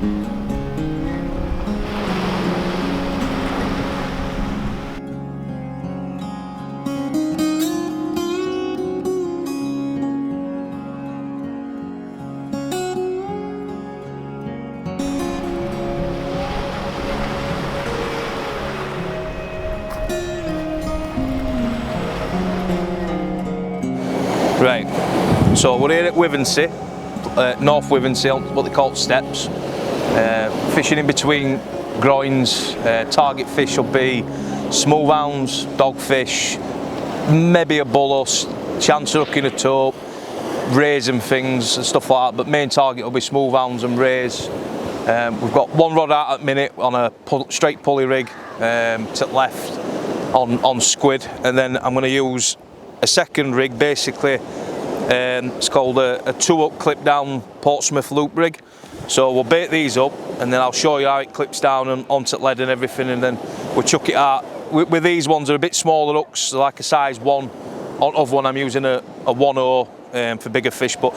Right, so we're here at Withernsea, North Withernsea, on what they call steps. Fishing in between groins. Target fish will be smoothhounds, dogfish, maybe a bulloss, chance of hooking a taupe, rays and things and stuff like that, but main target will be smoothhounds and rays. We've got one rod out at the minute on a straight pulley rig to the left on squid, and then I'm going to use a second rig, basically. It's called a 2-hook clip down Portsmouth loop rig. So we'll bait these up and then I'll show you how it clips down and onto the lead and everything, and then we'll chuck it out. With these ones, they're a bit smaller hooks, they're like a size 1. On other one I'm using a 1/0 for bigger fish, but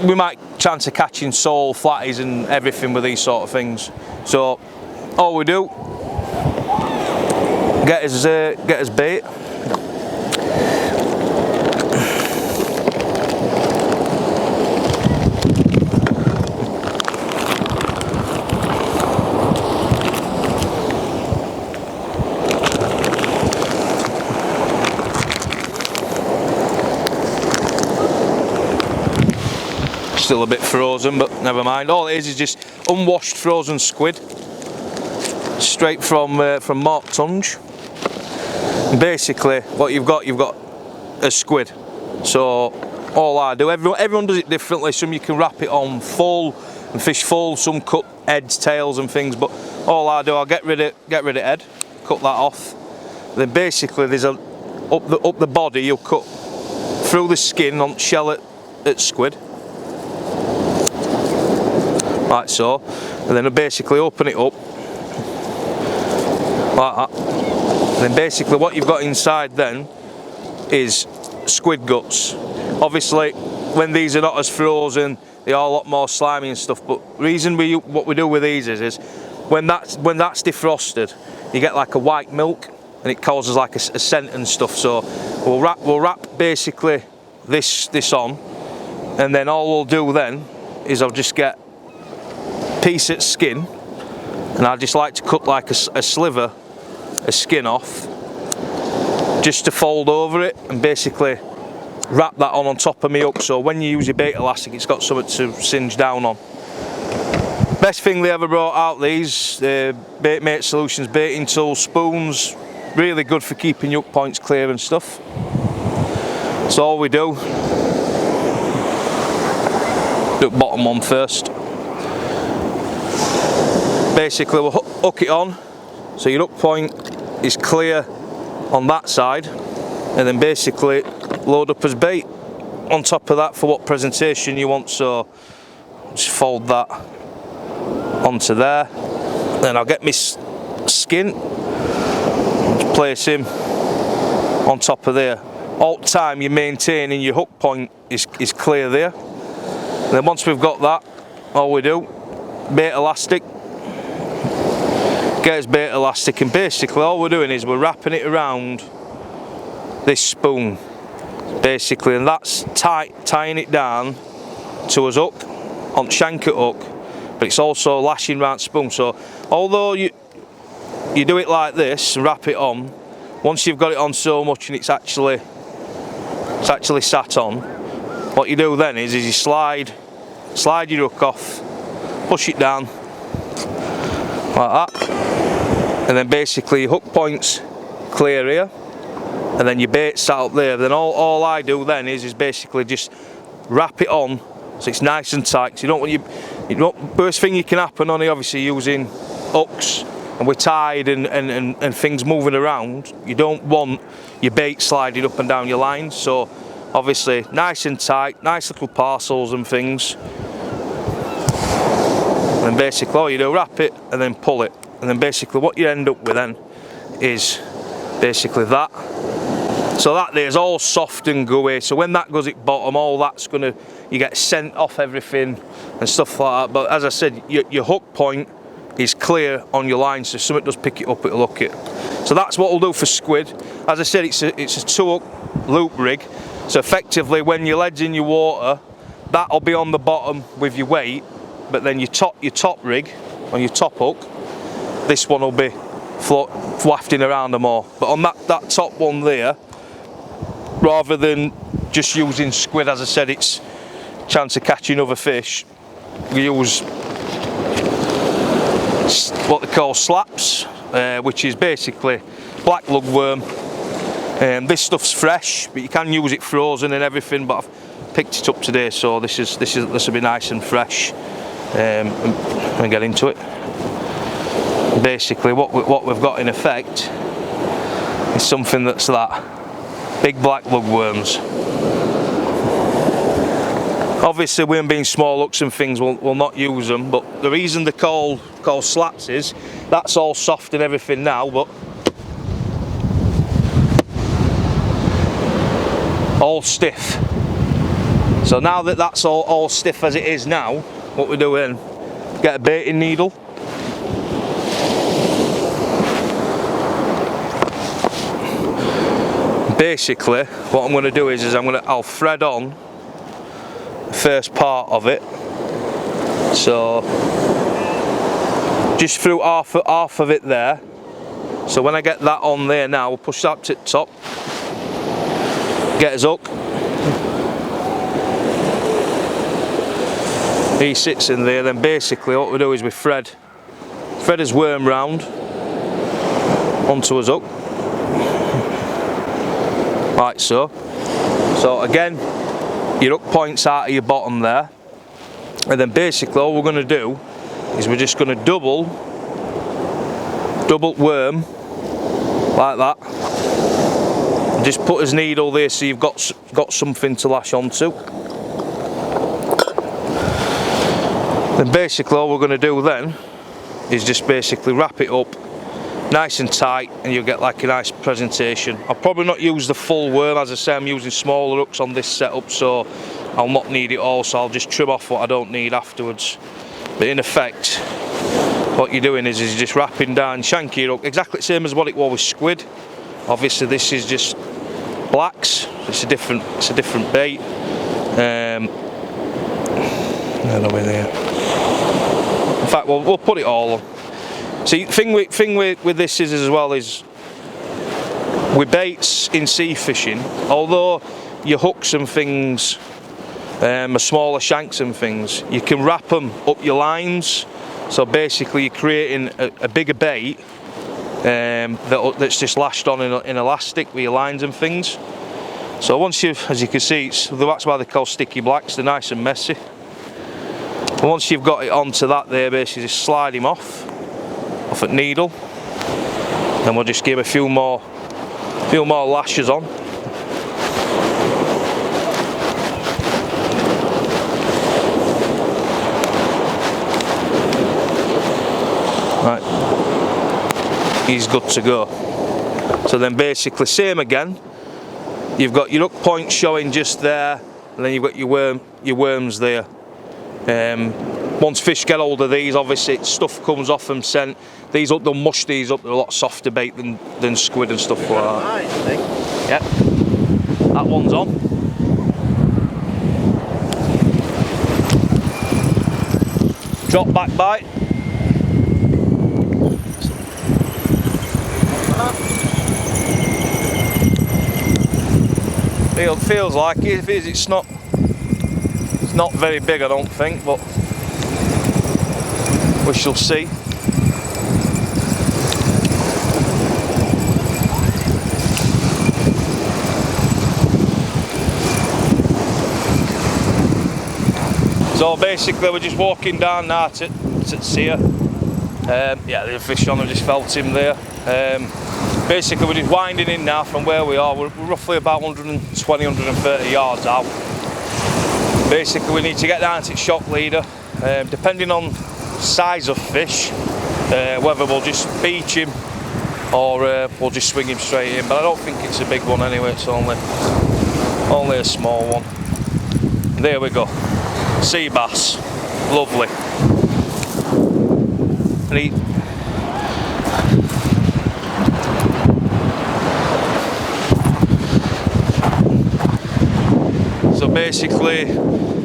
we might chance of catching sole, flatties and everything with these sort of things. So all we do, get us bait. Still a bit frozen, but never mind. All it is just unwashed frozen squid, straight from Mark Tunge. And basically, what you've got a squid. So all I do, everyone does it differently. Some you can wrap it on full and fish full. Some cut heads, tails, and things. But all I do, I'll get rid of head, cut that off. Then basically, there's up the body. You'll cut through the skin on shell at squid. Like so, and then I basically open it up like that. And then basically what you've got inside then is squid guts. Obviously when these are not as frozen, they are a lot more slimy and stuff, but the reason what we do with these is when that's defrosted, you get like a white milk and it causes like a scent and stuff. So we'll wrap basically this on, and then all we'll do then is I'll just get piece of skin, and I just like to cut like a sliver of skin off just to fold over it and basically wrap that on top of me hook, so when you use your bait elastic it's got something to singe down on. Best thing they ever brought out, these Baitmate Solutions baiting tools, spoons, really good for keeping your hook points clear and stuff. So all we do the bottom one first. Basically we'll hook it on so your hook point is clear on that side, and then basically load up as bait on top of that for what presentation you want. So just fold that onto there, then I'll get my skin, just place him on top of there. All the time you're maintaining your hook point is clear there. And then once we've got that, all we do, bait elastic, get us bait elastic, and basically all we're doing is we're wrapping it around this spoon basically, and that's tying it down to us hook on shanker hook, but it's also lashing round spoon. So although you do it like this and wrap it on, once you've got it on so much and it's actually sat on, what you do then is you slide your hook off, push it down like that, and then basically your hook point's clear here, and then your bait's sat up there. Then all I do then is basically just wrap it on so it's nice and tight. So you don't worst thing you can happen on it, obviously using hooks and we're tied and things moving around, you don't want your bait sliding up and down your lines. So obviously nice and tight, nice little parcels and things. And basically all you do, wrap it and then pull it, and then basically what you end up with then is basically that. So that there's all soft and gooey, so when that goes at bottom, all that's gonna, you get scent off everything and stuff like that. But as I said, your hook point is clear on your line, so if something does pick it up, it'll hook it. So that's what we'll do for squid. As I said, it's a 2-hook loop rig, so effectively when your lead's in your water, that'll be on the bottom with your weight, but then your top rig on your top hook, this one will be wafting around them all. But on that top one there, rather than just using squid, as I said, it's a chance of catching other fish, we use what they call slaps, which is basically black lugworm. This stuff's fresh, but you can use it frozen and everything, but I've picked it up today, so this will be nice and fresh. And get into it. Basically what we've got in effect is something that's that big black lugworms. Obviously, when being small hooks and things, we'll not use them, but the reason they're called slats is that's all soft and everything now, but all stiff. So now that that's all stiff as it is now, what we're doing, get a baiting needle. Basically, what I'm going to do is I'll thread on the first part of it. So just through half of it there. So when I get that on there now, we'll push that to the top. Get his hook. He sits in there. Then basically what we do is we thread his worm round onto his hook. Like so. So again, your hook points out of your bottom there, and then basically all we're going to do is we're just going to double worm like that, and just put his needle there so you've got something to lash onto. Then basically all we're going to do then is just basically wrap it up nice and tight, and you'll get like a nice presentation. I'll probably not use the full worm, as I say, I'm using smaller hooks on this setup, so I'll not need it all, so I'll just trim off what I don't need afterwards. But in effect, what you're doing is you're just wrapping down, shanky your hook, exactly the same as what it was with squid. Obviously this is just blacks, it's a different bait. In fact, we'll put it all on. See, thing with this is as well is with baits in sea fishing, although your hooks and things are smaller shanks and things, you can wrap them up your lines. So basically you're creating a bigger bait that's just lashed on in elastic with your lines and things. So once as you can see, that's why they're called sticky blacks, they're nice and messy. And once you've got it onto that there, basically just slide him off at needle, then we'll just give a few more lashes on. Right, he's good to go. So then basically same again, you've got your hook point showing just there, and then you've got your worms there. Once fish get hold of these, obviously stuff comes off them scent. They'll mush these up, they're a lot softer bait than squid and stuff like that. Nice, yep, that one's on. Drop back bite. Feels like it. If it is, it's not very big, I don't think, but we shall see. So basically we're just walking down now to Sea. Yeah, the fish on, I just felt him there. Basically we're just winding in now from where we are. We're roughly about 120, 130 yards out. Basically we need to get down to the shock leader. Depending on size of fish, whether we'll just beach him or we'll just swing him straight in. But I don't think it's a big one anyway, it's only a small one. There we go, sea bass, lovely. And so basically,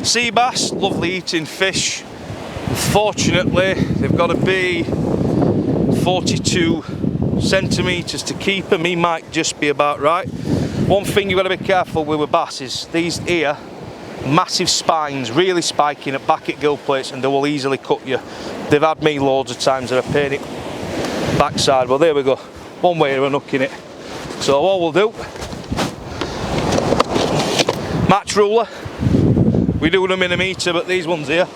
sea bass, lovely eating fish. Unfortunately, they've got to be 42 centimetres to keep them. He might just be about right. One thing you've got to be careful with bass is these here, massive spines, really spiking at back at gill plates, and they will easily cut you. They've had me loads of times that I've paid it backside. Well, there we go, one way of hooking it. So what we'll do, match ruler, we do them in a metre, but these ones here,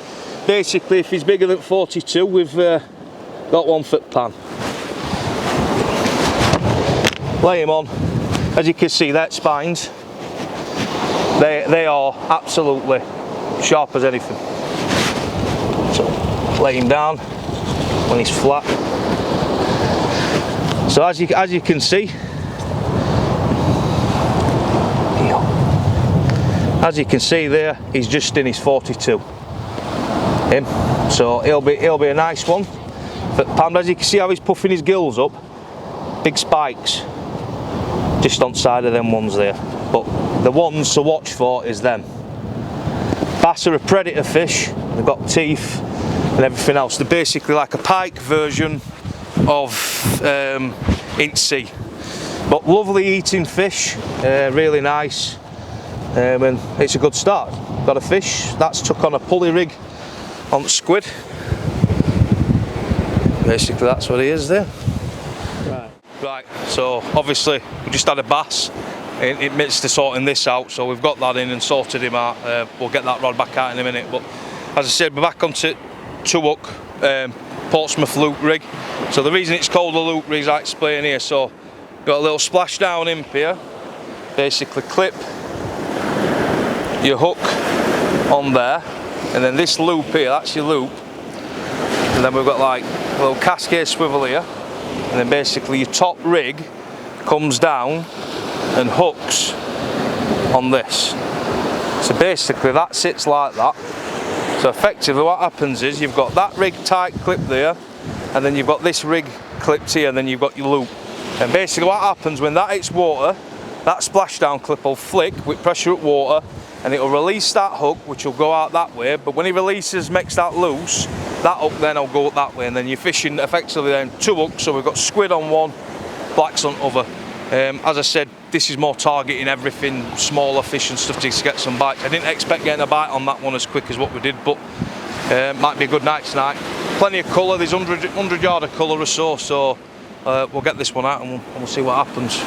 basically if he's bigger than 42, we've got 1 foot pan. Lay him on. As you can see, that spines, they are absolutely sharp as anything. So lay him down when he's flat. So as you can see, there, he's just in his 42. Him. So he'll be a nice one. But as you can see how he's puffing his gills up, big spikes just on side of them ones there. But the ones to watch for is them. Bass are a predator fish. They've got teeth and everything else. They're basically like a pike version of inch sea. But lovely eating fish, really nice. And it's a good start. Got a fish that's took on a pulley rig on the squid. Basically that's what he is there. Right, so obviously we just had a bass in midst of sorting this out, so we've got that in and sorted him out. We'll get that rod back out in a minute, but as I said, we're back onto 2-hook Portsmouth loop rig. So the reason it's called a loop rig is I explain here. So got a little splash down imp here, basically clip your hook on there, and then this loop here, that's your loop, and then we've got like a little cascade swivel here, and then basically your top rig comes down and hooks on this. So basically that sits like that. So effectively what happens is you've got that rig tight clip there, and then you've got this rig clipped here, and then you've got your loop. And basically what happens when that hits water, that splashdown clip will flick with pressure at water, and it will release that hook, which will go out that way. But when he releases, makes that loose, that hook then will go that way, and then you're fishing effectively then 2 hooks. So we've got squid on one, blacks on other. As I said, this is more targeting everything, smaller fish and stuff to get some bites. I didn't expect getting a bite on that one as quick as what we did, but might be a good night tonight. Plenty of colour, there's 100 yard of colour or so, so we'll get this one out and we'll see what happens.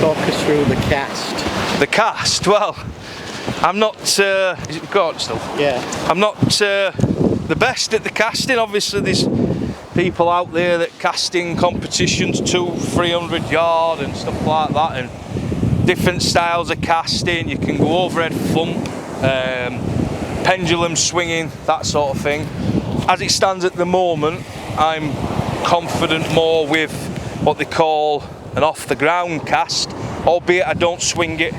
Talk us through the cast. The cast, well, I'm not, is it recorded still? Yeah. I'm not the best at the casting. Obviously there's people out there that casting competitions 200-300 yard and stuff like that, and different styles of casting. You can go overhead thump, pendulum swinging, that sort of thing. As it stands at the moment, I'm confident more with what they call an off the ground cast, albeit I don't swing it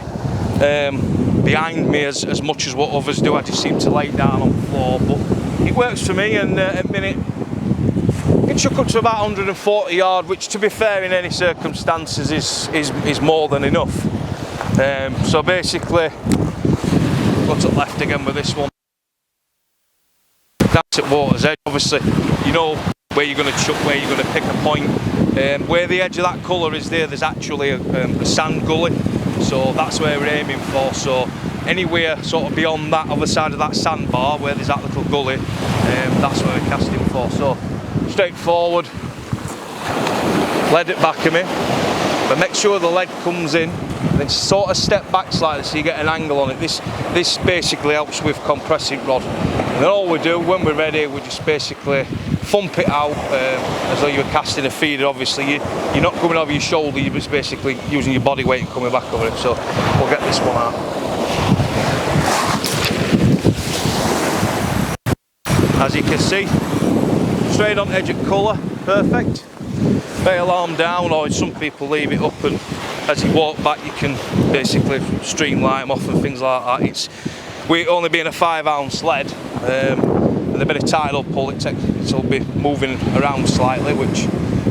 behind me as much as what others do. I just seem to lay it down on the floor, but it works for me. And at a minute it chuck up to about 140 yard, which to be fair in any circumstances is more than enough. So basically go to the left again with this one. That's at water's edge. Obviously you know where you're going to chuck, where you're going to pick a point. Where the edge of that colour is there's actually a sand gully, so that's where we're aiming for. So anywhere sort of beyond that other side of that sandbar where there's that little gully, that's where we're casting for. So straightforward, lead at back of me, but make sure the lead comes in, and then sort of step back slightly so you get an angle on it. This basically helps with compressing rod. And then all we do when we're ready, we just basically thump it out as though you were casting a feeder. Obviously you're not coming over your shoulder, you're just basically using your body weight and coming back over it. So we'll get this one out. As you can see, straight on edge of colour, perfect. bail arm down, or some people leave it up, and as you walk back you can basically streamline them off and things like that. It's only being a 5-ounce lead, and a bit of tidal pull, it'll be moving around slightly,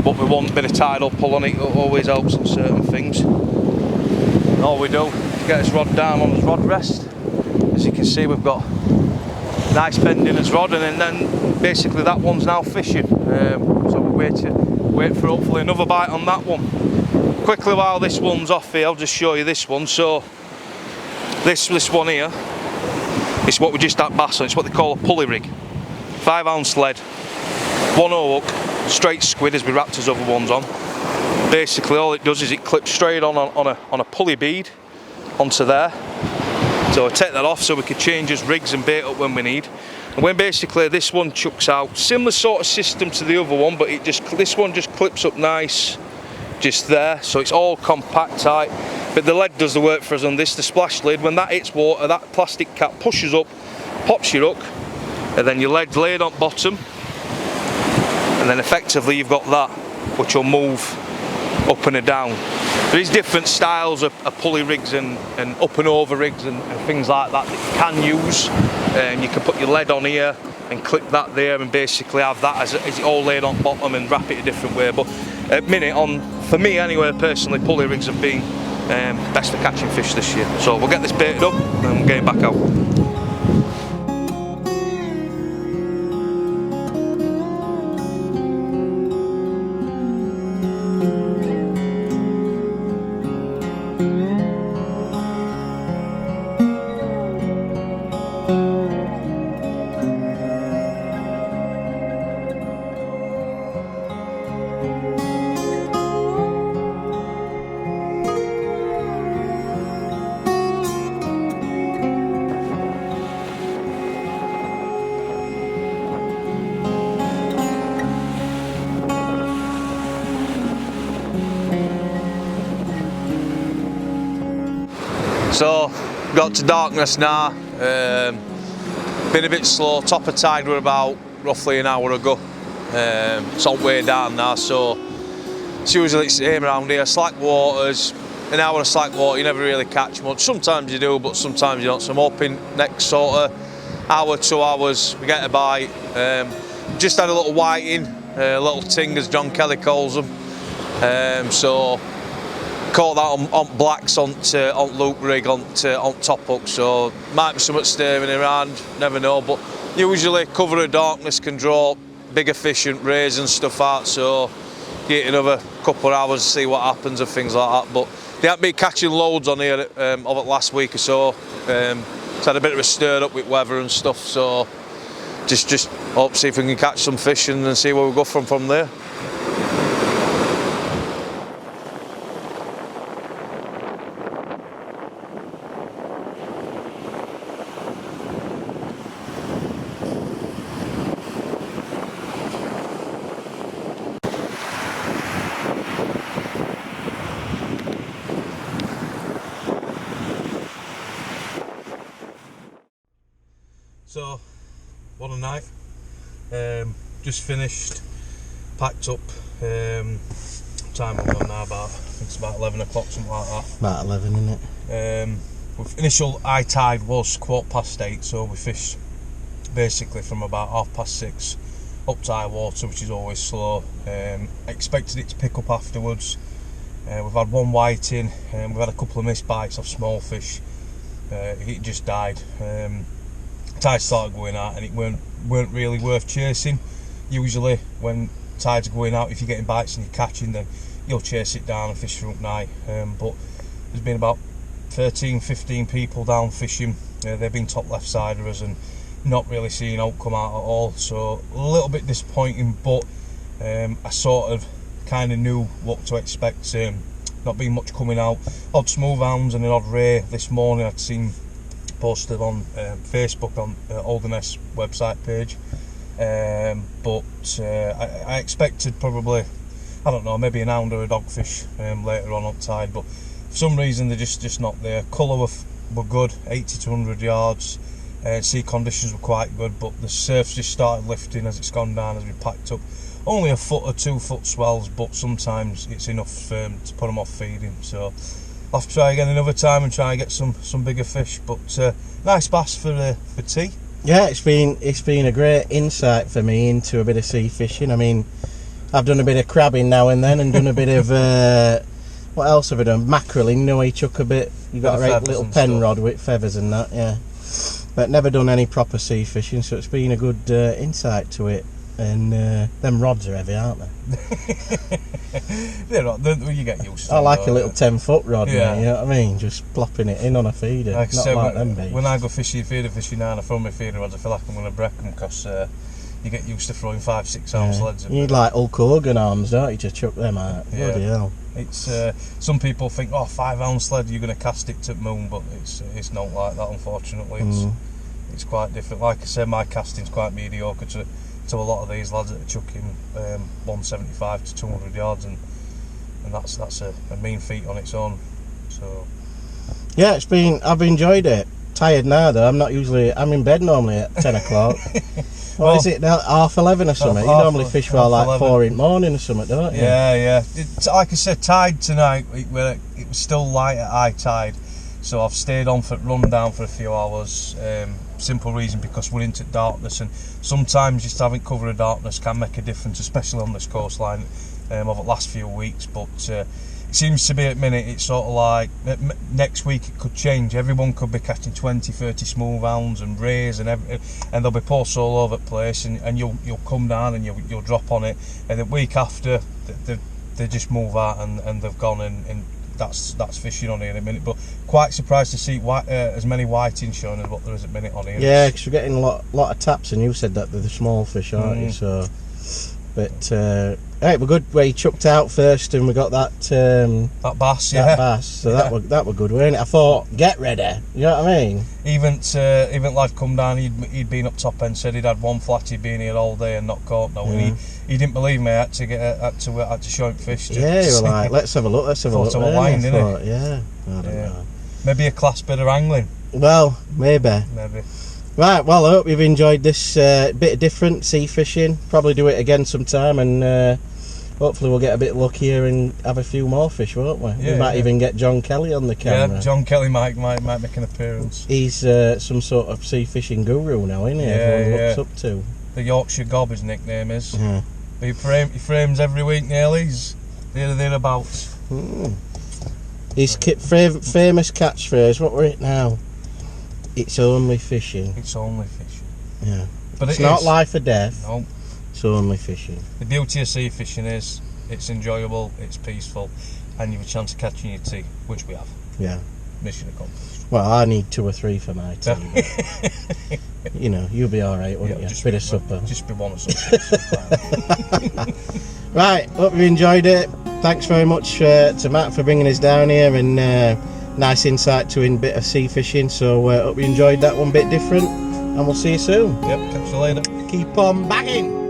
but we want a bit of tidal pull on it. It always helps on certain things. And all we do is get this rod down on his rod rest. As you can see, we've got nice bend in his rod, and then basically that one's now fishing. So we'll wait for hopefully another bite on that one. Quickly, while this one's off here, I'll just show you this one. So this one here, it's what we just had bass on. It's what they call a pulley rig. 5-ounce lead, 1/0 hook, straight squid as we wrapped his other ones on. Basically all it does is it clips straight on a pulley bead onto there. So I take that off so we can change his rigs and bait up when we need. And when basically this one chucks out, similar sort of system to the other one, but this one just clips up nice just there, so it's all compact tight. But the lead does the work for us on this. The splash lid, when that hits water, that plastic cap pushes up, pops your hook, and then your lead's laid on bottom, and then effectively you've got that, which will move up and down. There is different styles of pulley rigs and up and over rigs and things like that you can use. And you can put your lead on here and clip that there, and basically have that as it all laid on bottom and wrap it a different way. But at minute, for me anyway, personally, pulley rigs have been best for catching fish this year. So we'll get this baited up and we'll get it back out. So, got to darkness now, been a bit slow. Top of tide were about roughly an hour ago. It's on way down now, so it's usually the same around here. Slack waters, an hour of slack water, you never really catch much. Sometimes you do, but sometimes you don't. So I'm hoping next sort of hour, 2 hours, we get a bite. Just had a little whiting, a little ting as John Kelly calls them. So caught that on blacks on loop rig on top hook, so might be something staring around, never know. But usually cover of darkness can draw bigger fish and rays and stuff out, so get another couple of hours to see what happens and things like that. But they haven't been catching loads on here over the last week or so. It's had a bit of a stir up with weather and stuff, so just hope to see if we can catch some fish and see where we go from there. So, what a night. Just finished, packed up. Time I'm on now, I think it's about 11 o'clock, something like that. About 11, isn't it? Initial high tide was 8:15, so we fished basically from about 6:30 up to high water, which is always slow. I expected it to pick up afterwards. We've had one whiting, we've had a couple of missed bites of small fish. It just died. Tide started going out and it weren't really worth chasing. Usually when tides are going out, if you're getting bites and you're catching, then you'll chase it down and fish through night. But there's been about 13-15 people down fishing. They've been top left side of us and not really seeing outcome out at all, so a little bit disappointing. But I sort of kind of knew what to expect. Not being much coming out, odd smooth hounds and an odd ray. This morning I'd seen posted on Facebook on Holderness website page, but I expected probably, I don't know, maybe an hound or a dogfish later on up tide, but for some reason they're just not there. Colour were good, 80 to 100 yards. Sea conditions were quite good, but the surf's just started lifting as it's gone down, as we packed up. only a foot or 2 foot swells, but sometimes it's enough to put them off feeding. So I'll have to try again another time and try and get some bigger fish. But nice bass for tea. Yeah, it's been a great insight for me into a bit of sea fishing. I mean, I've done a bit of crabbing now and then, and done a bit of what else have I done? Mackerelling. No, he chuck a bit. You got a right little pen rod with feathers and that, yeah. But never done any proper sea fishing, so it's been a good insight to it. And them rods are heavy, aren't they? They're not. You get used to I them. like a little 10-foot rod, yeah. mate, you know what I mean? Just plopping it in on a feeder. Like not I like said, them beasts. when I go feeder fishing now and I throw my feeder rods, I feel like I'm going to break them because you get used to throwing 5-6 arm sleds. You need like Hulk Hogan arms, don't you, to chuck them out? Yeah. Bloody hell. It's some people think, oh, 5 ounce sled, you're going to cast it to the moon, but it's not like that, unfortunately. It's quite different. Like I said, my casting's quite mediocre to a lot of these lads that are chucking 175 to 200 yards, and that's a mean feat on its own. So yeah, I've enjoyed it. Tired now though. I'm in bed normally at 10 o'clock. What is it now? 11:30 or something? You normally fish for like 4 in the morning or something, don't you? Yeah. Like I said, tide tonight, it was still light at high tide, so I've stayed on run down for a few hours. Simple reason, because we're into darkness, and sometimes just having cover of darkness can make a difference, especially on this coastline over the last few weeks. But it seems to be at the minute, it's sort of like next week it could change. Everyone could be catching 20-30 smooth hounds and rays and there'll be posts all over the place, and you'll come down and you'll drop on it, and the week after they just move out and they've gone, and that's fishing on here in a minute. But quite surprised to see as many whiting showing as what there is at minute on here. Yeah, because we're getting a lot of taps, and you said that they're the small fish, aren't you? So, but right, we're good. We chucked out first, and we got that bass. So that were good, weren't it? I thought, get ready. You know what I mean? Even lad come down. He'd been up top end, said he'd had one flat. He'd been here all day and not caught no. Yeah. And he didn't believe me. I had to show him fish. Yeah, you were like, let's have a look. Thought I was lying, didn't it? Yeah, I don't know. Maybe a class bit of angling. Well, maybe. Right, well, I hope you've enjoyed this bit of different sea fishing. Probably do it again sometime, and hopefully we'll get a bit luckier and have a few more fish, won't we? Yeah, we might even get John Kelly on the camera. Yeah, John Kelly might make an appearance. He's some sort of sea fishing guru now, isn't he? Everyone looks up to. The Yorkshire Gob, his nickname is. Yeah. He frames every week nearly. He's thereabouts. His famous catchphrase, what we're it now? It's only fishing. It's only fishing. Yeah. But it's not life or death. No. It's only fishing. The beauty of sea fishing is it's enjoyable, it's peaceful, and you have a chance of catching your tea, which we have. Yeah. Mission accomplished. Well, I need 2 or 3 for my tea. You know, you'll be alright, won't you? Bit of supper. Just be one or something. Right, hope you enjoyed it. Thanks very much to Matt for bringing us down here, and nice insight to a bit of sea fishing. So hope you enjoyed that one, bit different, and we'll see you soon. Yep, catch you later. Keep on bagging.